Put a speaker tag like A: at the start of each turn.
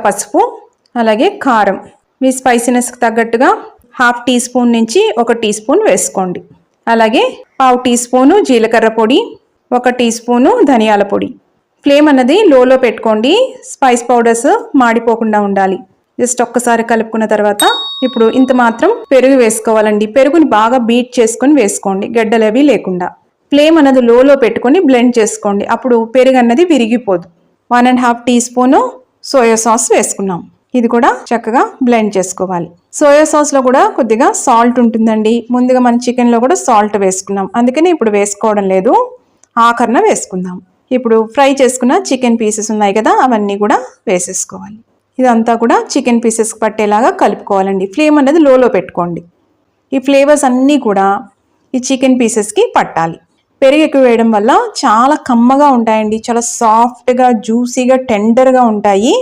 A: పసుపు, అలాగే కారం మీ స్పైసీనెస్కి తగ్గట్టుగా 1/2 టీ స్పూన్ నుంచి 1 టీ స్పూన్ వేసుకోండి. అలాగే 1/2 టీ స్పూను జీలకర్ర పొడి, 1 టీ స్పూను ధనియాల పొడి. ఫ్లేమ్ అన్నది లోలో పెట్టుకోండి, స్పైస్ పౌడర్స్ మాడిపోకుండా ఉండాలి. జస్ట్ ఒక్కసారి కలుపుకున్న తర్వాత ఇప్పుడు ఇంత మాత్రం పెరుగు వేసుకోవాలండి. పెరుగుని బాగా బీట్ చేసుకొని వేసుకోండి, గడ్డలవి లేకుండా. ఫ్లేమ్ అన్నది లోలో పెట్టుకొని బ్లెండ్ చేసుకోండి, అప్పుడు పెరుగు అన్నది విరిగిపోదు. 1.5 టీ స్పూను సోయా సాస్ వేసుకున్నాం. ఇది కూడా చక్కగా బ్లెండ్ చేసుకోవాలి. సోయా సాస్లో కూడా కొద్దిగా సాల్ట్ ఉంటుందండి. ముందుగా మన చికెన్లో కూడా సాల్ట్ వేసుకున్నాం, అందుకని ఇప్పుడు వేసుకోవడం లేదు, ఆఖరణ వేసుకుందాం. ఇప్పుడు ఫ్రై చేసుకున్న చికెన్ పీసెస్ ఉన్నాయి కదా, అవన్నీ కూడా వేసేసుకోవాలి. ఇదంతా కూడా చికెన్ పీసెస్కి పట్టేలాగా కలుపుకోవాలండి. ఫ్లేమ్ అనేది లోలో పెట్టుకోండి. ఈ ఫ్లేవర్స్ అన్నీ కూడా ఈ చికెన్ పీసెస్కి పట్టాలి. పెరుగు ఎక్కువ వేయడం వల్ల చాలా కమ్మగా ఉంటాయండి, చాలా సాఫ్ట్గా జ్యూసీగా టెండర్గా ఉంటాయి.